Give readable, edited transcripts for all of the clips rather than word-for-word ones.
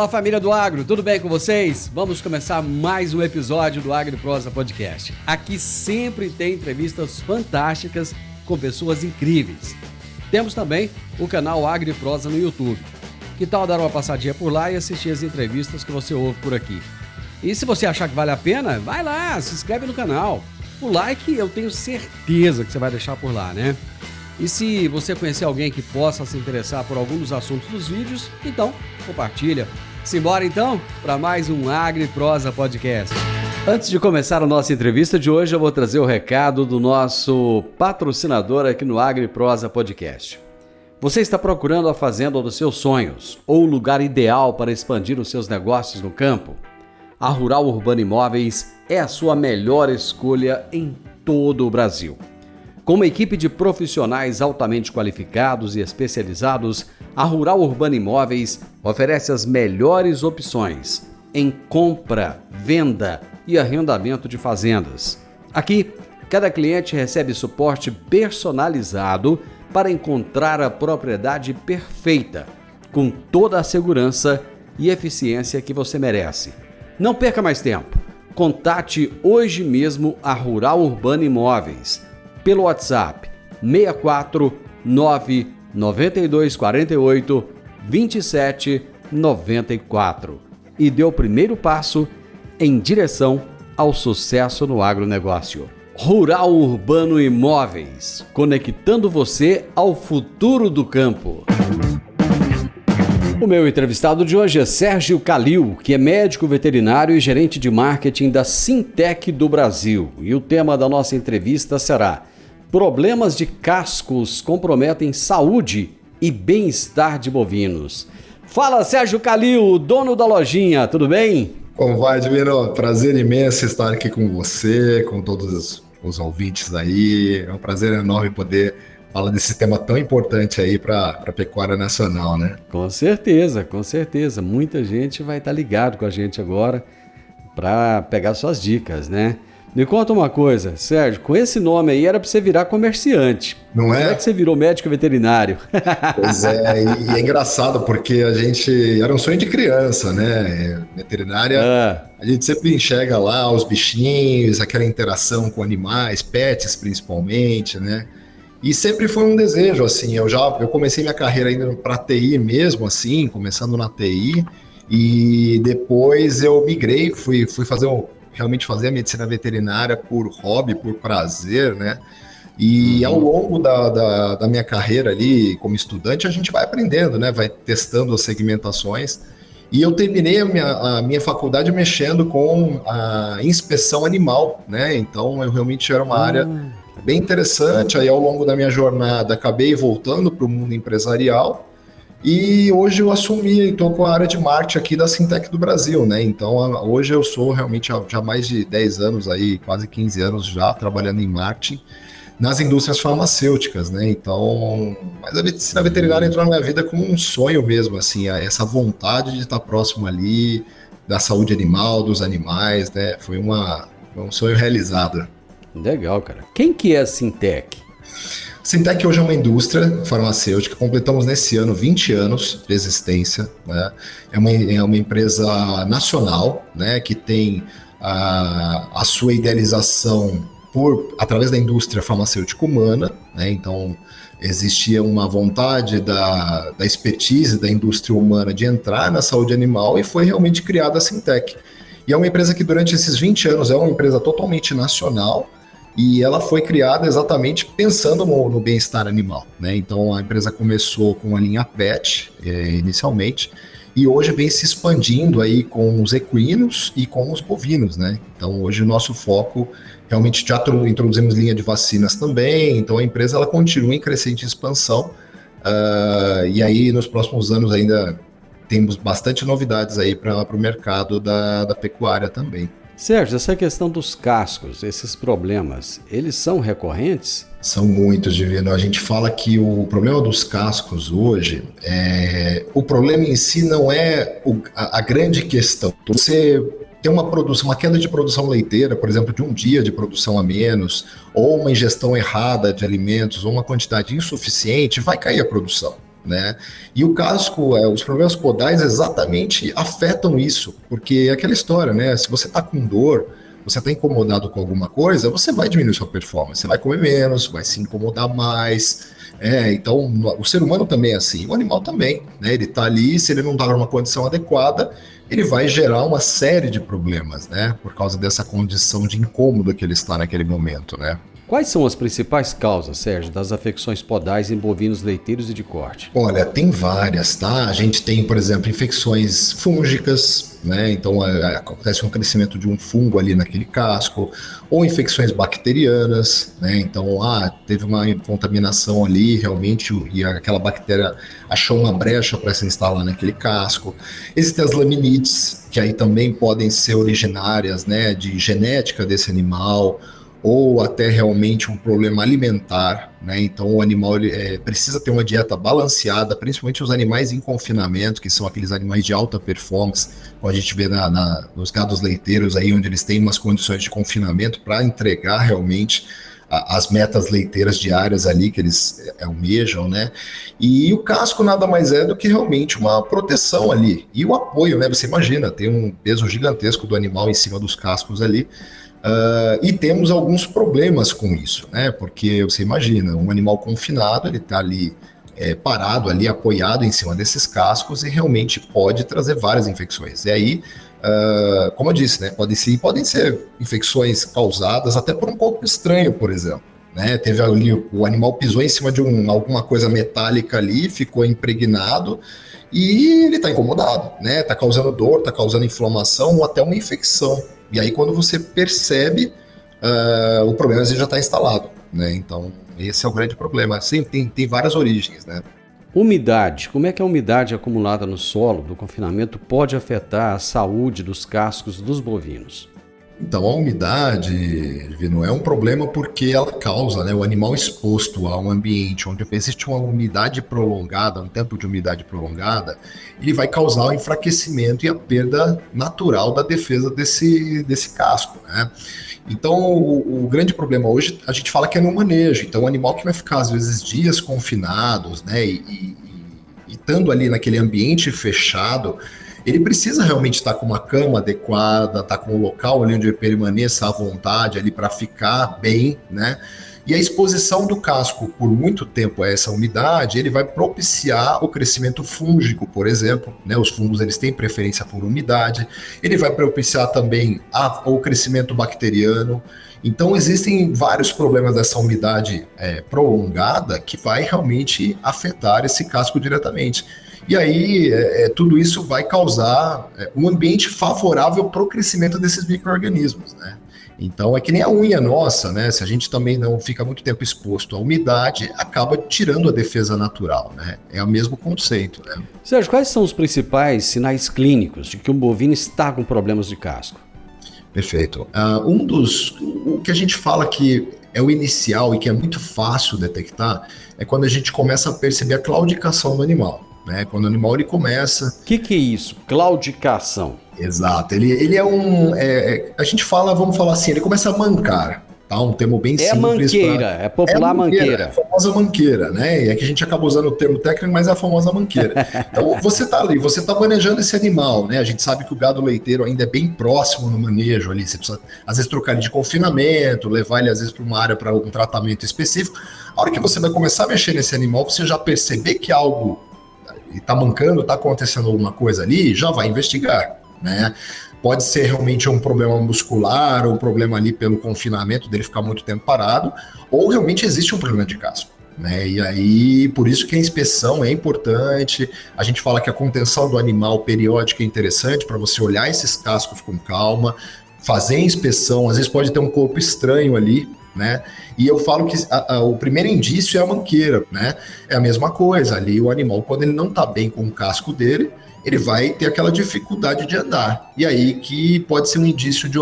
Fala, família do Agro, tudo bem com vocês? Vamos começar mais um episódio do AgriProsa Podcast. Aqui sempre tem entrevistas fantásticas com pessoas incríveis. Temos também o canal AgriProsa no YouTube. Que tal dar uma passadinha por lá e assistir as entrevistas que você ouve por aqui? E se você achar que vale a pena, vai lá, se inscreve no canal. O like eu tenho certeza que você vai deixar por lá, né? E se você conhecer alguém que possa se interessar por algum dos assuntos dos vídeos, então compartilha. Simbora então para mais um AgriProsa Podcast. Antes de começar a nossa entrevista de hoje, eu vou trazer o recado do nosso patrocinador aqui no AgriProsa Podcast. Você está procurando a fazenda dos seus sonhos ou o lugar ideal para expandir os seus negócios no campo? A Rural Urbano Imóveis é a sua melhor escolha em todo o Brasil. Com uma equipe de profissionais altamente qualificados e especializados, a Rural Urbano Imóveis oferece as melhores opções em compra, venda e arrendamento de fazendas. Aqui, cada cliente recebe suporte personalizado para encontrar a propriedade perfeita, com toda a segurança e eficiência que você merece. Não perca mais tempo. Contate hoje mesmo a Rural Urbano Imóveis pelo WhatsApp 64 992 48 27 94 e dê o primeiro passo em direção ao sucesso no agronegócio. Rural Urbano Imóveis, conectando você ao futuro do campo. O meu entrevistado de hoje é Sérgio Calil, que é médico veterinário e gerente de marketing da Sintec do Brasil. E o tema da nossa entrevista será: problemas de cascos comprometem saúde e bem-estar de bovinos. Fala, Sérgio Calil, dono da lojinha, tudo bem? Como vai, Divino? Prazer imenso estar aqui com você, com todos os ouvintes aí. É um prazer enorme poder falar desse tema tão importante aí para a pecuária nacional, né? Com certeza, com certeza. Muita gente vai estar ligado com a gente agora para pegar suas dicas, né? Me conta uma coisa, Sérgio, com esse nome aí era para você virar comerciante. Não é? Como é que você virou médico veterinário? Pois é, e é engraçado porque a gente... Era um sonho de criança, né? Veterinária, a gente sempre enxerga lá os bichinhos, aquela interação com animais, pets principalmente, né? E sempre foi um desejo, assim, eu comecei minha carreira indo para TI mesmo, assim, começando na TI, e depois eu migrei, fui realmente fazer a medicina veterinária por hobby, por prazer, né? E ao longo da minha carreira ali como estudante, a gente vai aprendendo, né? Vai testando as segmentações. E eu terminei a minha faculdade mexendo com a inspeção animal, né? Então eu realmente era uma área bem interessante. Aí ao longo da minha jornada acabei voltando para o mundo empresarial. E hoje eu assumi, estou com a área de marketing aqui da Sintec do Brasil, né? Então hoje eu sou realmente já mais de 10 anos aí, quase 15 anos já trabalhando em marketing nas indústrias farmacêuticas, né? Então, mas a medicina veterinária entrou na minha vida como um sonho mesmo, assim, essa vontade de estar próximo ali da saúde animal, dos animais, né? Foi um sonho realizado. Legal, cara. Quem que é a Sintec? Sintec hoje é uma indústria farmacêutica, completamos nesse ano 20 anos de existência, né? É uma empresa nacional, né, que tem a sua idealização através da indústria farmacêutica humana, né? Então existia uma vontade da expertise da indústria humana de entrar na saúde animal e foi realmente criada a Sintec. E é uma empresa que durante esses 20 anos é uma empresa totalmente nacional, e ela foi criada exatamente pensando no bem-estar animal, né? Então a empresa começou com a linha PET inicialmente, e hoje vem se expandindo aí com os equinos e com os bovinos, né? Então hoje o nosso foco realmente já introduzimos linha de vacinas também, então a empresa ela continua em crescente expansão, e aí nos próximos anos ainda temos bastante novidades aí para o mercado da pecuária também. Sérgio, essa questão dos cascos, esses problemas, eles são recorrentes? São muitos, Divino. A gente fala que o problema dos cascos hoje, o problema em si não é a grande questão. Você tem uma queda de produção leiteira, por exemplo, de um dia de produção a menos, ou uma ingestão errada de alimentos, ou uma quantidade insuficiente, vai cair a produção. né? E o casco, os problemas podais exatamente afetam isso, porque é aquela história, né? Se você está com dor, você está incomodado com alguma coisa, você vai diminuir sua performance, você vai comer menos, vai se incomodar mais. Então, o ser humano também é assim, o animal também, né? Ele está ali, se ele não está numa condição adequada, ele vai gerar uma série de problemas, né? Por causa dessa condição de incômodo que ele está naquele momento, né? Quais são as principais causas, Sérgio, das afecções podais em bovinos leiteiros e de corte? Olha, tem várias, tá? A gente tem, por exemplo, infecções fúngicas, né? Então acontece um crescimento de um fungo ali naquele casco, ou infecções bacterianas, né? Então, teve uma contaminação ali realmente e aquela bactéria achou uma brecha para se instalar naquele casco. Existem as laminites, que aí também podem ser originárias, né, de genética desse animal, ou até realmente um problema alimentar, né? Então o animal precisa ter uma dieta balanceada, principalmente os animais em confinamento, que são aqueles animais de alta performance, como a gente vê nos gados leiteiros aí, onde eles têm umas condições de confinamento para entregar realmente as metas leiteiras diárias ali que eles almejam, né? E o casco nada mais é do que realmente uma proteção ali, e o apoio, né? Você imagina, tem um peso gigantesco do animal em cima dos cascos ali. E temos alguns problemas com isso, né? Porque você imagina, um animal confinado, ele está ali parado, ali apoiado em cima desses cascos e realmente pode trazer várias infecções. E aí, como eu disse, né? Podem ser infecções causadas até por um corpo estranho, por exemplo. Né? Teve ali, o animal pisou em cima de alguma coisa metálica ali, ficou impregnado e ele está incomodado, né? Está causando dor, está causando inflamação ou até uma infecção. E aí, quando você percebe, o problema já está instalado, né? Então, esse é o grande problema. Sim, tem várias origens, né? Umidade. Como é que a umidade acumulada no solo do confinamento pode afetar a saúde dos cascos dos bovinos? Então, a umidade, Divino, é um problema porque ela causa, né, o animal exposto a um ambiente onde existe uma umidade prolongada, um tempo de umidade prolongada, ele vai causar o enfraquecimento e a perda natural da defesa desse casco, né? Então, o grande problema hoje, a gente fala que é no manejo. Então, o animal que vai ficar, às vezes, dias confinados, né, e estando ali naquele ambiente fechado, ele precisa realmente estar com uma cama adequada, estar com um local ali onde ele permaneça à vontade ali para ficar bem, né? E a exposição do casco por muito tempo a essa umidade, ele vai propiciar o crescimento fúngico, por exemplo, né? Os fungos, eles têm preferência por umidade. Ele vai propiciar também o crescimento bacteriano. Então, existem vários problemas dessa umidade prolongada que vai realmente afetar esse casco diretamente. E aí, tudo isso vai causar um ambiente favorável para o crescimento desses micro-organismos, né? Então, é que nem a unha nossa, né? Se a gente também não fica muito tempo exposto à umidade, acaba tirando a defesa natural, né? É o mesmo conceito, né? Sérgio, quais são os principais sinais clínicos de que um bovino está com problemas de casco? Perfeito. O que a gente fala que é o inicial e que é muito fácil detectar é quando a gente começa a perceber a claudicação do animal. Né? Quando o animal ele começa... O que é isso? Claudicação. Exato. Ele é a gente fala, vamos falar assim, ele começa a mancar, tá? Um termo bem simples. Manqueira, é popular manqueira. É a famosa manqueira, né? E é que a gente acaba usando o termo técnico, mas é a famosa manqueira. Então, você tá ali, você tá manejando esse animal, né? A gente sabe que o gado leiteiro ainda é bem próximo no manejo ali. Você precisa, às vezes, trocar ele de confinamento, levar ele, às vezes, para uma área para um tratamento específico. A hora que você vai começar a mexer nesse animal, você já perceber que algo está mancando, está acontecendo alguma coisa ali, já vai investigar, né? Pode ser realmente um problema muscular, ou um problema ali pelo confinamento dele ficar muito tempo parado, ou realmente existe um problema de casco, né? E aí, por isso que a inspeção é importante. A gente fala que a contenção do animal periódica é interessante para você olhar esses cascos com calma, fazer a inspeção, às vezes pode ter um corpo estranho ali, né? E eu falo que o primeiro indício é a manqueira, né? É a mesma coisa, ali o animal, quando ele não está bem com o casco dele, ele vai ter aquela dificuldade de andar. E aí que pode ser um indício de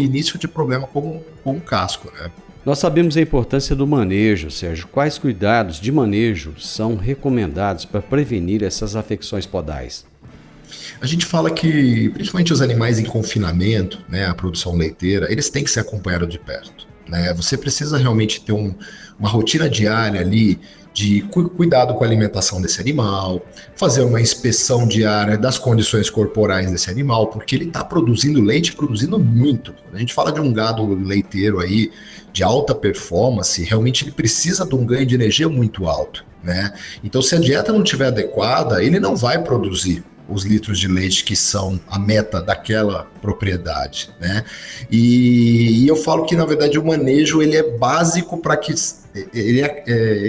início de problema com o casco, né? Nós sabemos a importância do manejo, Sérgio. Quais cuidados de manejo são recomendados para prevenir essas afecções podais? A gente fala que, principalmente os animais em confinamento, né, a produção leiteira, eles têm que ser acompanhados de perto, né? Você precisa realmente ter uma rotina diária ali, de cuidado com a alimentação desse animal, fazer uma inspeção diária das condições corporais desse animal, porque ele está produzindo leite, produzindo muito. Quando a gente fala de um gado leiteiro aí de alta performance, realmente ele precisa de um ganho de energia muito alto, né? Então, se a dieta não estiver adequada, ele não vai produzir os litros de leite que são a meta daquela propriedade, né? E eu falo que, na verdade, o manejo ele é básico para que ele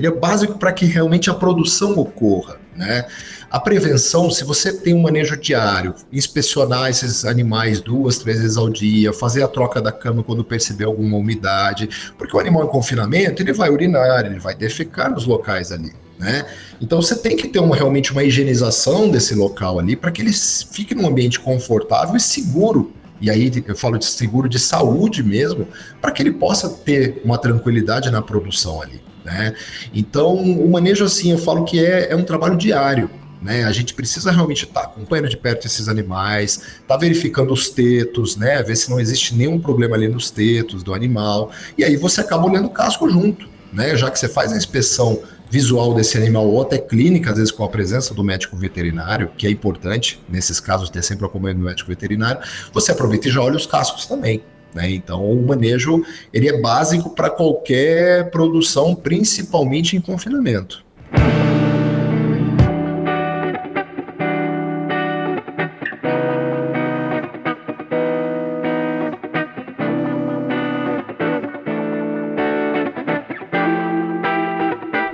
é básico para que realmente a produção ocorra, né? A prevenção, se você tem um manejo diário, inspecionar esses animais 2, 3 vezes ao dia, fazer a troca da cama quando perceber alguma umidade, porque o animal em confinamento, ele vai urinar, ele vai defecar nos locais ali, né? Então você tem que ter realmente uma higienização desse local ali para que ele fique num ambiente confortável e seguro. E aí eu falo de seguro de saúde mesmo, para que ele possa ter uma tranquilidade na produção ali, né? Então o manejo, assim, eu falo que é um trabalho diário, né? A gente precisa realmente estar acompanhando de perto esses animais, estar verificando os tetos, né? Ver se não existe nenhum problema ali nos tetos do animal, e aí você acaba olhando o casco junto, né? Já que você faz a inspeção visual desse animal ou até clínica, às vezes com a presença do médico veterinário, que é importante, nesses casos, ter sempre acompanhando o médico veterinário, você aproveita e já olha os cascos também, né? Então o manejo ele é básico para qualquer produção, principalmente em confinamento.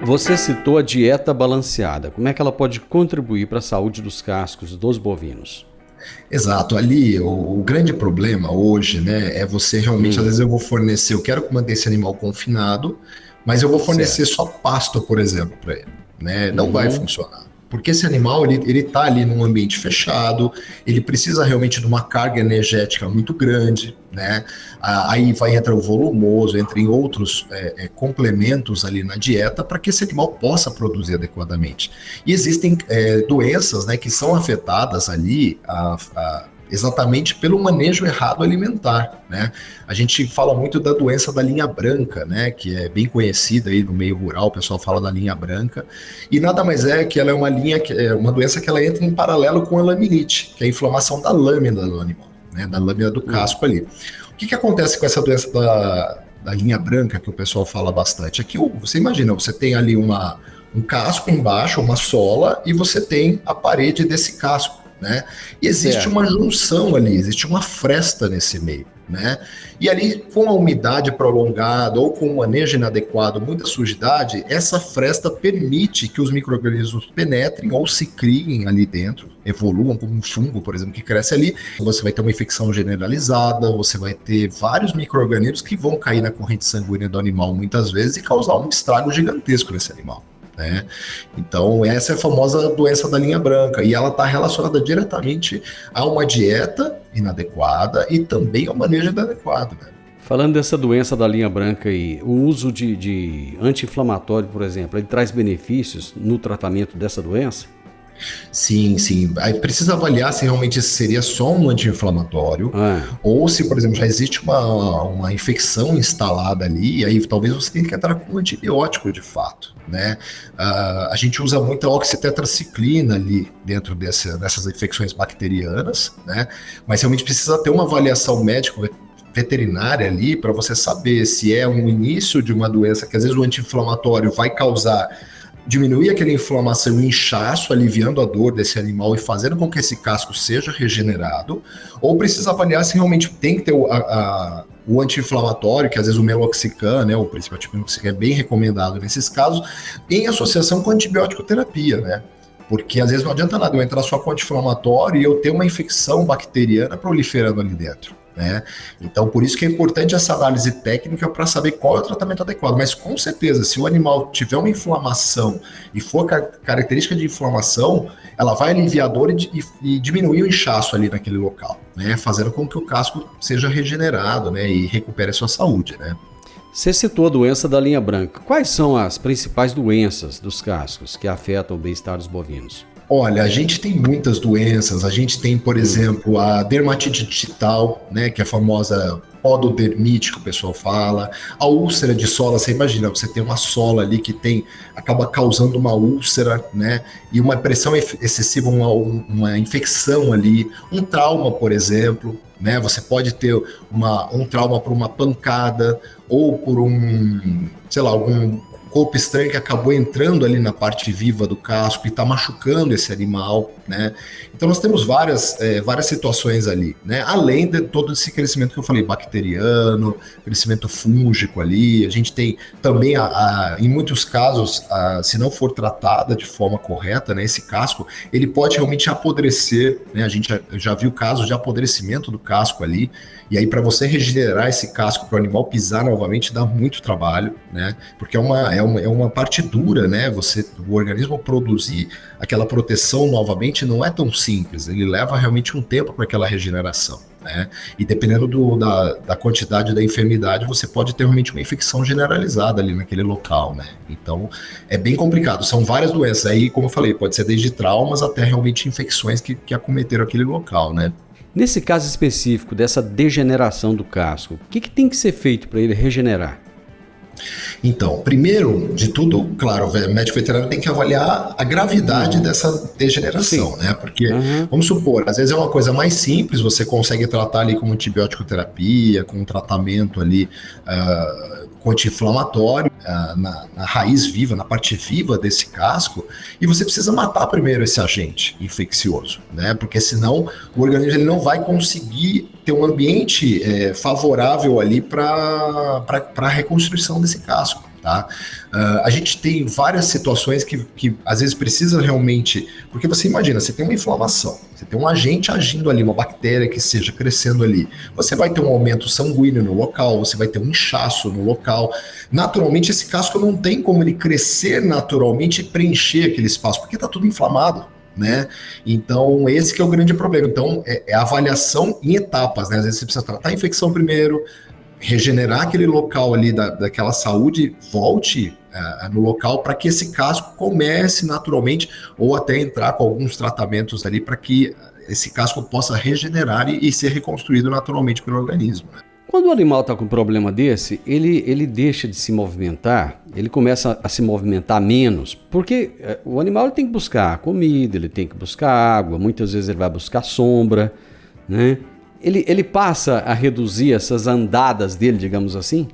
Você citou a dieta balanceada. Como é que ela pode contribuir para a saúde dos cascos dos bovinos? Exato, ali o grande problema hoje, né, é você realmente, às vezes eu vou fornecer, eu quero manter esse animal confinado, mas eu vou fornecer só pasto, por exemplo, para ele, né, não vai funcionar. Porque esse animal, ele tá ali num ambiente fechado, ele precisa realmente de uma carga energética muito grande, né? Aí vai entrar o volumoso, entre outros complementos ali na dieta, para que esse animal possa produzir adequadamente. E existem doenças, né, que são afetadas ali exatamente pelo manejo errado alimentar, né? A gente fala muito da doença da linha branca, né? Que é bem conhecida aí no meio rural, o pessoal fala da linha branca, e nada mais é que ela é uma doença que ela entra em paralelo com a laminite, que é a inflamação da lâmina do animal, né? Da lâmina do casco ali. O que acontece com essa doença da linha branca, que o pessoal fala bastante? É que você imagina, você tem ali um casco embaixo, uma sola, e você tem a parede desse casco, né? E existe uma junção ali, existe uma fresta nesse meio, né? E ali, com a umidade prolongada ou com o manejo inadequado, muita sujidade, essa fresta permite que os micro-organismos penetrem ou se criem ali dentro, evoluam como um fungo, por exemplo, que cresce ali. Você vai ter uma infecção generalizada, você vai ter vários micro-organismos que vão cair na corrente sanguínea do animal muitas vezes e causar um estrago gigantesco nesse animal, né? Então essa é a famosa doença da linha branca, e ela está relacionada diretamente a uma dieta inadequada e também ao manejo inadequado, né? Falando dessa doença da linha branca aí, o uso de anti-inflamatório, por exemplo, ele traz benefícios no tratamento dessa doença? Sim, sim. Aí precisa avaliar se realmente seria só um anti-inflamatório ou se, por exemplo, já existe uma infecção instalada ali, e aí talvez você tenha que entrar com um antibiótico de fato, né? A gente usa muita oxitetraciclina ali dentro dessas infecções bacterianas, né? Mas realmente precisa ter uma avaliação médica veterinária ali para você saber se é um início de uma doença que às vezes o anti-inflamatório vai causar, diminuir aquela inflamação e inchaço, aliviando a dor desse animal e fazendo com que esse casco seja regenerado, ou precisa avaliar se realmente tem que ter o anti-inflamatório, que às vezes o meloxicam, né, o principal tipo de meloxicam é bem recomendado nesses casos, em associação com antibiótico terapia, né? Porque às vezes não adianta nada eu entrar só com anti-inflamatório e eu ter uma infecção bacteriana proliferando ali dentro, né? Então por isso que é importante essa análise técnica para saber qual é o tratamento adequado, mas com certeza se o animal tiver uma inflamação e for característica de inflamação, ela vai aliviar a dor e diminuir o inchaço ali naquele local, né? Fazendo com que o casco seja regenerado, né? E recupere a sua saúde, né? Você citou a doença da linha branca. Quais são as principais doenças dos cascos que afetam o bem-estar dos bovinos? Olha, a gente tem muitas doenças. A gente tem, por exemplo, a dermatite digital, né, que é a famosa pododermite que o pessoal fala. A úlcera de sola, você imagina, você tem uma sola ali que acaba causando uma úlcera, né, e uma pressão excessiva, uma infecção ali, um trauma, por exemplo, né, você pode ter um trauma por uma pancada ou por algum corpo estranho que acabou entrando ali na parte viva do casco e está machucando esse animal, né? Então nós temos várias situações ali, né? Além de todo esse crescimento que eu falei, bacteriano, crescimento fúngico ali, a gente tem também, em muitos casos, se não for tratada de forma correta, né, esse casco, ele pode realmente apodrecer, né? A gente já viu casos de apodrecimento do casco ali, e aí para você regenerar esse casco para o animal pisar novamente dá muito trabalho, né? Porque é uma parte dura, né? O organismo produzir aquela proteção novamente não é tão simples, ele leva realmente um tempo para aquela regeneração, né? E dependendo da quantidade da enfermidade, você pode ter realmente uma infecção generalizada ali naquele local, né? Então é bem complicado, são várias doenças aí, como eu falei, pode ser desde traumas até realmente infecções que acometeram aquele local, né? Nesse caso específico dessa degeneração do casco, o que tem que ser feito para ele regenerar? Então, primeiro de tudo, claro, o médico veterinário tem que avaliar a gravidade dessa degeneração, né? Porque, vamos supor, às vezes é uma coisa mais simples, você consegue tratar ali com antibiótico terapia, com um tratamento ali com anti-inflamatório na raiz viva, na parte viva desse casco, e você precisa matar primeiro esse agente infeccioso, né? Porque senão o organismo ele não vai conseguir ter um ambiente favorável ali para a reconstrução desse casco. Tá? A gente tem várias situações que às vezes precisa realmente, porque você imagina, você tem uma inflamação, você tem um agente agindo ali, uma bactéria que esteja crescendo ali, você vai ter um aumento sanguíneo no local, você vai ter um inchaço no local, naturalmente esse casco não tem como ele crescer naturalmente e preencher aquele espaço, porque está tudo inflamado. Né? Então esse que é o grande problema. Então é a avaliação em etapas, né? Às vezes você precisa tratar a infecção primeiro, regenerar aquele local ali daquela saúde, volte no local para que esse casco comece naturalmente, ou até entrar com alguns tratamentos ali para que esse casco possa regenerar e ser reconstruído naturalmente pelo organismo, né? Quando o animal está com um problema desse, ele deixa de se movimentar, ele começa a se movimentar menos, porque o animal ele tem que buscar comida, ele tem que buscar água, muitas vezes ele vai buscar sombra, né? Ele passa a reduzir essas andadas dele, digamos assim?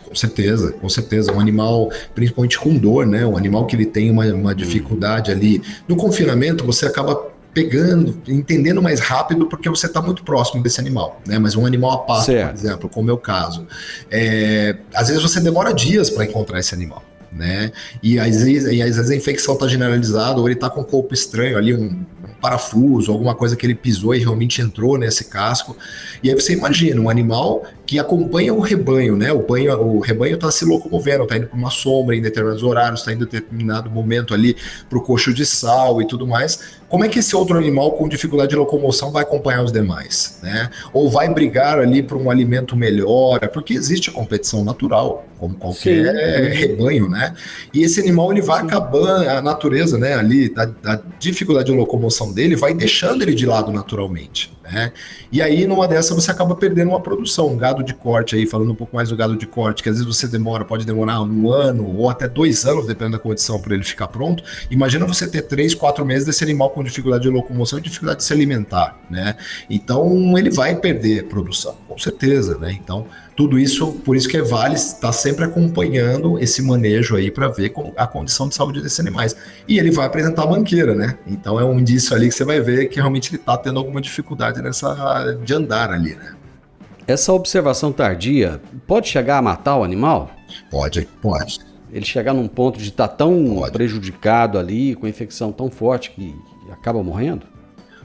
Com certeza, com certeza. Um animal, principalmente com dor, né? Um animal que ele tem uma dificuldade ali. No confinamento, você acaba entendendo mais rápido porque você está muito próximo desse animal, né? Mas um animal a pasto, por exemplo, como é o caso, às vezes você demora dias para encontrar esse animal, né? E às vezes a infecção está generalizada ou ele está com um corpo estranho ali, um parafuso, alguma coisa que ele pisou e realmente entrou nesse casco. E aí você imagina um animal que acompanha o rebanho, né? O rebanho está se locomovendo, está indo para uma sombra em determinados horários, está indo em determinado momento ali para o coxo de sal e tudo mais. Como é que esse outro animal com dificuldade de locomoção vai acompanhar os demais, né? Ou vai brigar ali por um alimento melhor? Porque existe a competição natural, como qualquer rebanho, né? E esse animal ele vai acabando, a natureza, né? Ali, da dificuldade de locomoção dele, vai deixando ele de lado naturalmente, né? E aí, numa dessa, você acaba perdendo uma produção, um gado de corte aí, falando um pouco mais do gado de corte, que às vezes você pode demorar 1 ano ou até 2 anos, dependendo da condição, para ele ficar pronto. Imagina você ter 3, 4 meses desse animal com dificuldade de locomoção e dificuldade de se alimentar, né? Então, ele vai perder produção, com certeza, né? Então, tudo isso, por isso que vale estar sempre acompanhando esse manejo aí para ver a condição de saúde desses animais. E ele vai apresentar manqueira, né? Então é um indício ali que você vai ver que realmente ele está tendo alguma dificuldade de andar ali, né? Essa observação tardia pode chegar a matar o animal? Pode. Ele chegar num ponto de estar tão prejudicado ali, com a infecção tão forte que acaba morrendo?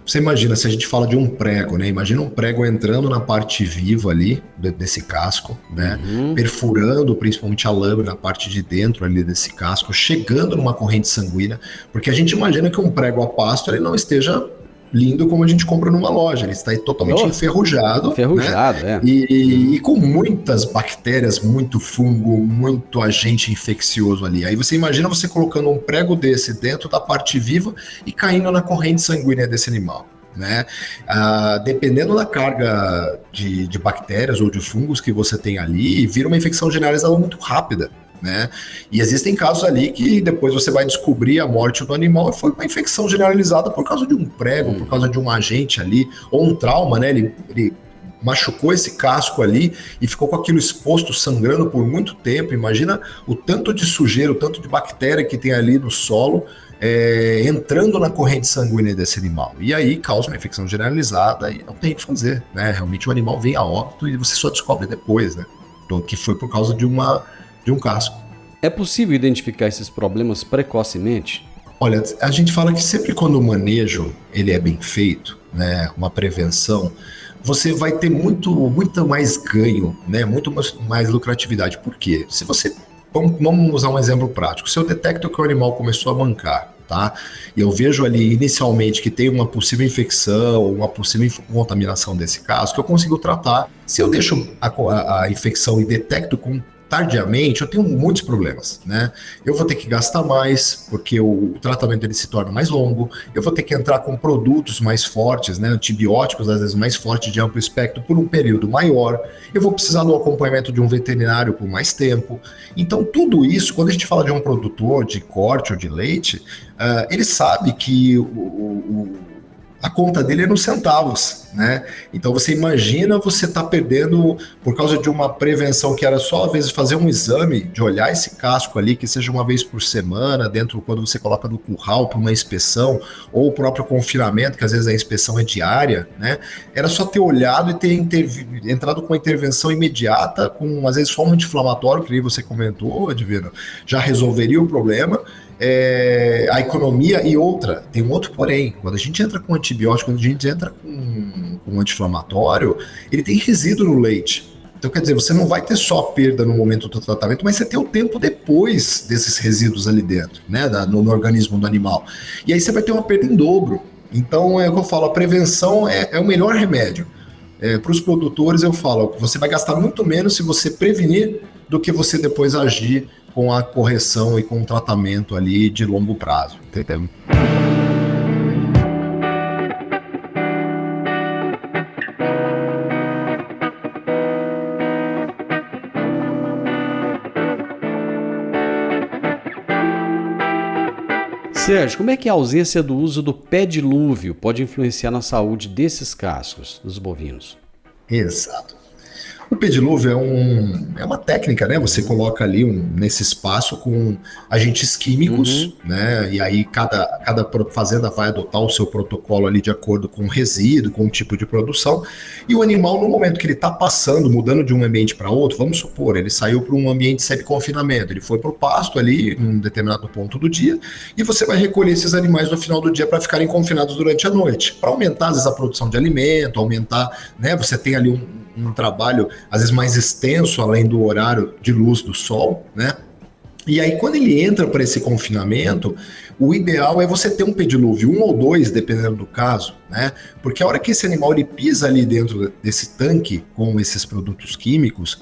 Você imagina, se a gente fala de um prego, né? Imagina um prego entrando na parte viva ali desse casco, né? Perfurando principalmente a lâmina, a parte de dentro ali desse casco, chegando numa corrente sanguínea, porque a gente imagina que um prego a pasto ele não esteja lindo como a gente compra numa loja. Ele está totalmente enferrujado. Enferrujado, né? E com muitas bactérias, muito fungo, muito agente infeccioso ali. Aí você imagina você colocando um prego desse dentro da parte viva e caindo na corrente sanguínea desse animal. Né? Dependendo da carga de bactérias ou de fungos que você tem ali, vira uma infecção generalizada muito rápida. Né? E existem casos ali que depois você vai descobrir a morte do animal e foi uma infecção generalizada por causa de um prego, por causa de um agente ali, ou um trauma, né? Ele machucou esse casco ali e ficou com aquilo exposto, sangrando por muito tempo. Imagina o tanto de sujeira, o tanto de bactéria que tem ali no solo, entrando na corrente sanguínea desse animal. E aí causa uma infecção generalizada e não tem o que fazer, né? Realmente o animal vem a óbito e você só descobre depois, né? Então, que foi por causa de um casco. É possível identificar esses problemas precocemente? Olha, a gente fala que sempre quando o manejo ele é bem feito, né, uma prevenção, você vai ter muito mais ganho, né, muito mais lucratividade. Por quê? Se você, vamos usar um exemplo prático, se eu detecto que o animal começou a mancar, tá? E eu vejo ali inicialmente que tem uma possível infecção, uma possível contaminação desse caso, que eu consigo tratar. Se eu deixo a infecção e detecto com tardiamente, eu tenho muitos problemas, né? Eu vou ter que gastar mais, porque o tratamento ele se torna mais longo, eu vou ter que entrar com produtos mais fortes, né? Antibióticos, às vezes mais fortes, de amplo espectro, por um período maior, eu vou precisar do acompanhamento de um veterinário por mais tempo. Então, tudo isso, quando a gente fala de um produtor de corte ou de leite, ele sabe que a conta dele é nos centavos, né? Então você imagina você tá perdendo por causa de uma prevenção que era só às vezes fazer um exame, de olhar esse casco ali, que seja uma vez por semana, dentro quando você coloca no curral para uma inspeção, ou o próprio confinamento, que às vezes a inspeção é diária, né? Era só ter olhado e ter entrado com uma intervenção imediata, com às vezes só um anti-inflamatório, que você comentou, Adivino, já resolveria o problema. A economia e outra, tem um outro porém, quando a gente entra com antibiótico, quando a gente entra com um anti-inflamatório, ele tem resíduo no leite. Então quer dizer, você não vai ter só perda no momento do tratamento, mas você tem o tempo depois desses resíduos ali dentro, né, no organismo do animal. E aí você vai ter uma perda em dobro. Então é o que eu falo, a prevenção é o melhor remédio. Para os produtores eu falo, você vai gastar muito menos se você prevenir do que você depois agir com a correção e com o tratamento ali de longo prazo, entendeu? Sérgio, como é que a ausência do uso do pé-dilúvio pode influenciar na saúde desses cascos dos bovinos? Exato. O pedilúvio é uma técnica, né? Você coloca ali nesse espaço com agentes químicos, né? E aí cada fazenda vai adotar o seu protocolo ali de acordo com o resíduo, com o tipo de produção. E o animal, no momento que ele está passando, mudando de um ambiente para outro, vamos supor, ele saiu para um ambiente de semi-confinamento, ele foi para o pasto ali, em um determinado ponto do dia, e você vai recolher esses animais no final do dia para ficarem confinados durante a noite, para aumentar, às vezes, a produção de alimento, aumentar, né? Você tem ali um trabalho, às vezes, mais extenso, além do horário de luz do sol, né? E aí, quando ele entra para esse confinamento, o ideal é você ter um pedilúvio, 1 ou 2, dependendo do caso, né? Porque a hora que esse animal ele pisa ali dentro desse tanque com esses produtos químicos,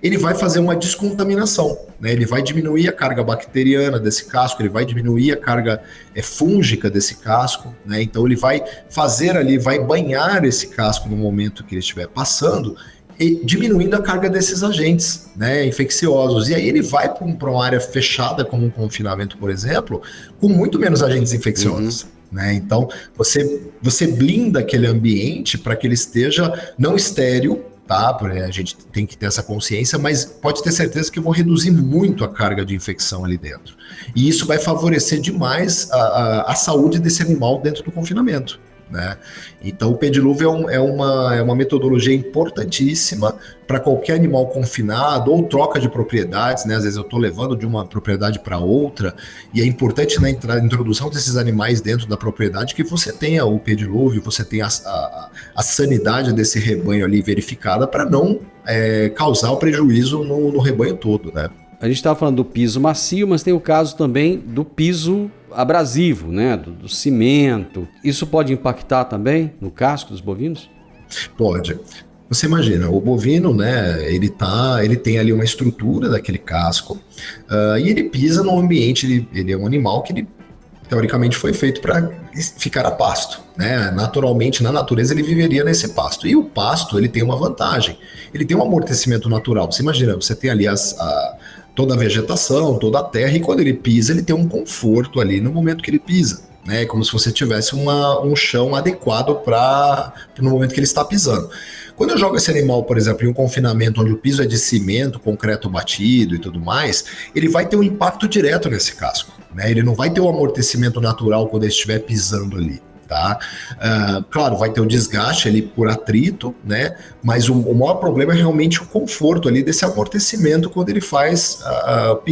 ele vai fazer uma descontaminação, né? Ele vai diminuir a carga bacteriana desse casco, ele vai diminuir a carga fúngica desse casco, né? Então ele vai fazer ali, vai banhar esse casco no momento que ele estiver passando, e diminuindo a carga desses agentes, né, infecciosos. E aí ele vai para uma área fechada, como um confinamento, por exemplo, com muito menos agentes infecciosos. Né? Então, você blinda aquele ambiente para que ele esteja não estéril, tá? A gente tem que ter essa consciência, mas pode ter certeza que eu vou reduzir muito a carga de infecção ali dentro. E isso vai favorecer demais a saúde desse animal dentro do confinamento. Né? Então o pedilúvio é uma metodologia importantíssima para qualquer animal confinado ou troca de propriedades, né? Às vezes eu estou levando de uma propriedade para outra e é importante na introdução desses animais dentro da propriedade que você tenha o pedilúvio, você tenha a sanidade desse rebanho ali verificada para não causar o prejuízo no rebanho todo, né? A gente estava falando do piso macio, mas tem o caso também do piso abrasivo, né, do cimento. Isso pode impactar também no casco dos bovinos? Pode. Você imagina, o bovino, né, ele tem ali uma estrutura daquele casco, e ele pisa num ambiente, ele é um animal que ele, teoricamente, foi feito para ficar a pasto, né? Naturalmente, na natureza, ele viveria nesse pasto. E o pasto, ele tem uma vantagem, ele tem um amortecimento natural. Você imagina, você tem ali toda a vegetação, toda a terra, e quando ele pisa, ele tem um conforto ali no momento que ele pisa, né? Como se você tivesse um chão adequado para no momento que ele está pisando. Quando eu jogo esse animal, por exemplo, em um confinamento onde o piso é de cimento, concreto batido e tudo mais, ele vai ter um impacto direto nesse casco, né? Ele não vai ter o amortecimento natural quando ele estiver pisando ali. Tá? Claro, vai ter o desgaste ali por atrito, né? Mas o maior problema é realmente o conforto ali desse amortecimento quando ele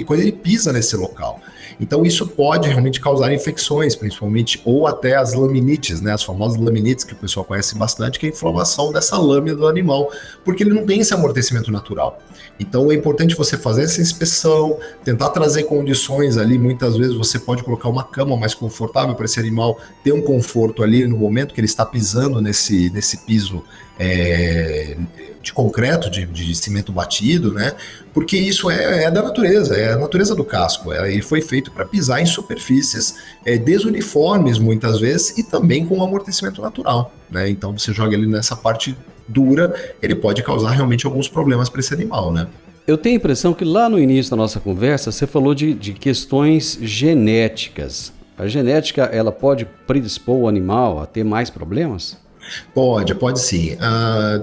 quando ele pisa nesse local. Então isso pode realmente causar infecções, principalmente, ou até as laminites, né? As famosas laminites que o pessoal conhece bastante, que é a inflamação dessa lâmina do animal, porque ele não tem esse amortecimento natural. Então é importante você fazer essa inspeção, tentar trazer condições ali. Muitas vezes você pode colocar uma cama mais confortável para esse animal ter um conforto ali no momento que ele está pisando nesse piso de concreto, de cimento batido, né? Porque isso é da natureza, é a natureza do casco. Ele foi feito para pisar em superfícies desuniformes muitas vezes e também com amortecimento natural, né? Então você joga ele nessa parte dura, ele pode causar realmente alguns problemas para esse animal, né? Eu tenho a impressão que lá no início da nossa conversa você falou de questões genéticas. A genética, ela pode predispor o animal a ter mais problemas? Pode sim.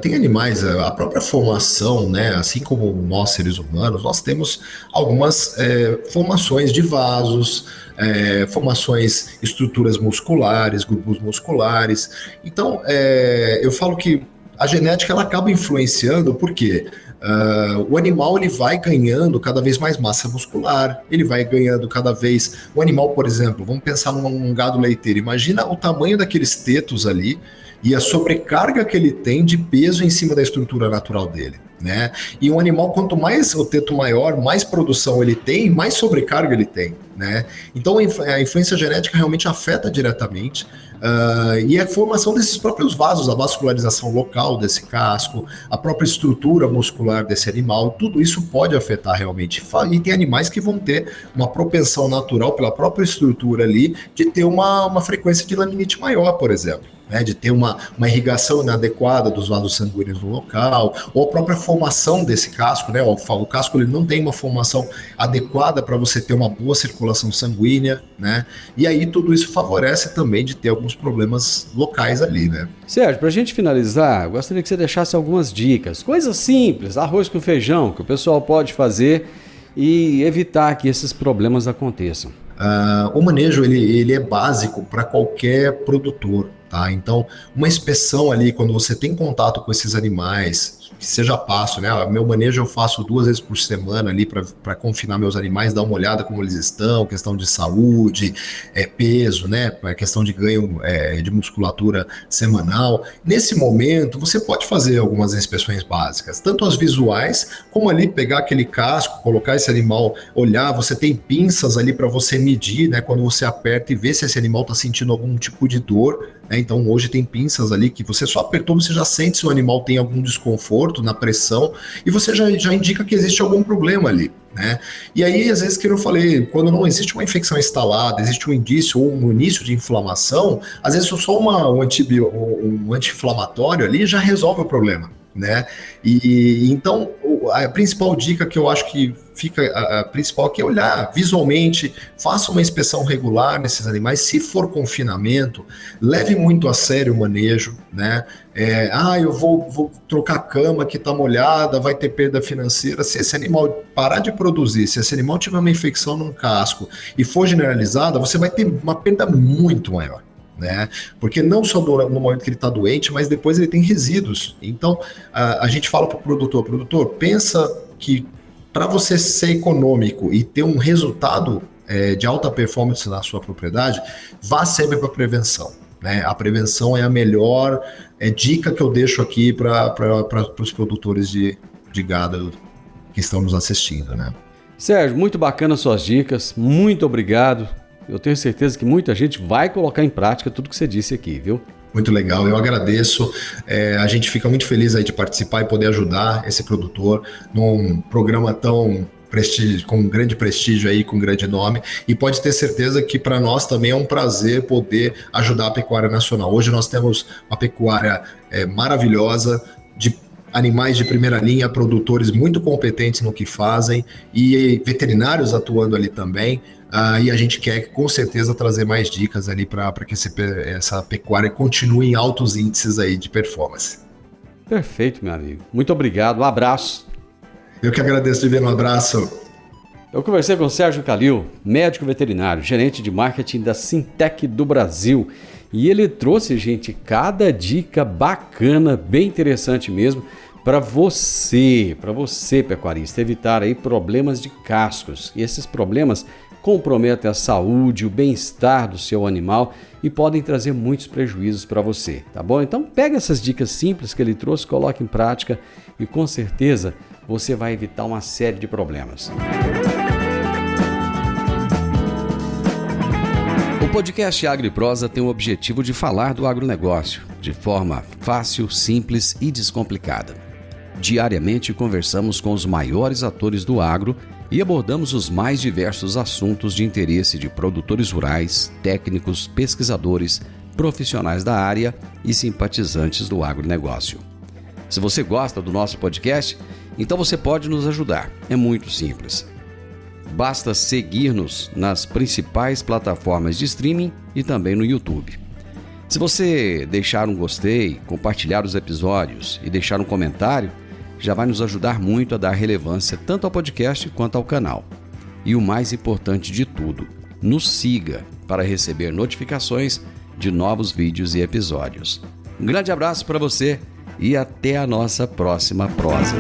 Tem animais, a própria formação, né? Assim como nós seres humanos, nós temos algumas formações de vasos, formações, estruturas musculares, grupos musculares. Então, eu falo que a genética ela acaba influenciando, porque o animal ele vai ganhando cada vez mais massa muscular, ele vai ganhando cada vez... O animal, por exemplo, vamos pensar num gado leiteiro, imagina o tamanho daqueles tetos ali e a sobrecarga que ele tem de peso em cima da estrutura natural dele, né? E um animal, quanto mais o teto maior, mais produção ele tem, mais sobrecarga ele tem, né? Então a influência genética realmente afeta diretamente, e a formação desses próprios vasos, a vascularização local desse casco, a própria estrutura muscular desse animal, tudo isso pode afetar realmente. E tem animais que vão ter uma propensão natural pela própria estrutura ali de ter uma frequência de laminite maior, por exemplo, né, de ter uma irrigação inadequada dos vasos sanguíneos no local, ou a própria formação desse casco, né? O casco ele não tem uma formação adequada para você ter uma boa circulação sanguínea, né? E aí tudo isso favorece também de ter alguns problemas locais ali, né? Sérgio, para a gente finalizar, eu gostaria que você deixasse algumas dicas, coisas simples, arroz com feijão, que o pessoal pode fazer e evitar que esses problemas aconteçam. O manejo ele é básico para qualquer produtor. Tá? Então, uma inspeção ali, quando você tem contato com esses animais, que seja pasto, né? Meu manejo eu faço 2 vezes por semana ali para confinar meus animais, dar uma olhada como eles estão, questão de saúde, peso, né? Questão de ganho de musculatura semanal. Nesse momento, você pode fazer algumas inspeções básicas, tanto as visuais, como ali pegar aquele casco, colocar esse animal, olhar, você tem pinças ali para você medir, né? Quando você aperta e vê se esse animal está sentindo algum tipo de dor, né? Então hoje tem pinças ali que você só apertou, você já sente se o animal tem algum desconforto na pressão e você já indica que existe algum problema ali, né? E aí, às vezes, que eu falei, quando não existe uma infecção instalada, existe um indício ou um início de inflamação, às vezes só um anti-inflamatório ali já resolve o problema, né? E então a principal dica que eu acho que fica a principal que é olhar visualmente, faça uma inspeção regular nesses animais. Se for confinamento, leve muito a sério o manejo, né? Eu vou trocar a cama que está molhada, vai ter perda financeira. Se esse animal parar de produzir, se esse animal tiver uma infecção num casco e for generalizada, você vai ter uma perda muito maior, né? Porque não só no momento que ele está doente, mas depois ele tem resíduos. Então a gente fala para o produtor, pensa que para você ser econômico e ter um resultado de alta performance na sua propriedade, vá sempre para a prevenção, né? A prevenção é a melhor dica que eu deixo aqui para os produtores de gado que estão nos assistindo, né? Sérgio, muito bacana suas dicas, muito obrigado. eu tenho certeza que muita gente vai colocar em prática tudo que você disse aqui, viu? Muito legal, eu agradeço. A gente fica muito feliz aí de participar e poder ajudar esse produtor num programa tão com grande prestígio aí, com grande nome, e pode ter certeza que para nós também é um prazer poder ajudar a pecuária nacional. Hoje nós temos uma pecuária maravilhosa, de animais de primeira linha, produtores muito competentes no que fazem e veterinários atuando ali também. E a gente quer com certeza trazer mais dicas ali para que essa pecuária continue em altos índices aí de performance. Perfeito, meu amigo. Muito obrigado. Um abraço. Eu que agradeço, Divino. Um abraço. Eu conversei com o Sérgio Calil, médico veterinário, gerente de marketing da Sintec do Brasil. E ele trouxe, gente, cada dica bacana, bem interessante mesmo, para você, pecuarista, evitar aí problemas de cascos. E esses problemas comprometem a saúde, o bem-estar do seu animal e podem trazer muitos prejuízos para você, tá bom? Então pega essas dicas simples que ele trouxe, coloque em prática e com certeza você vai evitar uma série de problemas. O podcast Agro e Prosa tem o objetivo de falar do agronegócio de forma fácil, simples e descomplicada. Diariamente conversamos com os maiores atores do agro e abordamos os mais diversos assuntos de interesse de produtores rurais, técnicos, pesquisadores, profissionais da área e simpatizantes do agronegócio. Se você gosta do nosso podcast, então você pode nos ajudar. É muito simples. Basta seguir-nos nas principais plataformas de streaming e também no YouTube. Se você deixar um gostei, compartilhar os episódios e deixar um comentário, já vai nos ajudar muito a dar relevância tanto ao podcast quanto ao canal. E o mais importante de tudo, nos siga para receber notificações de novos vídeos e episódios. Um grande abraço para você e até a nossa próxima prosa.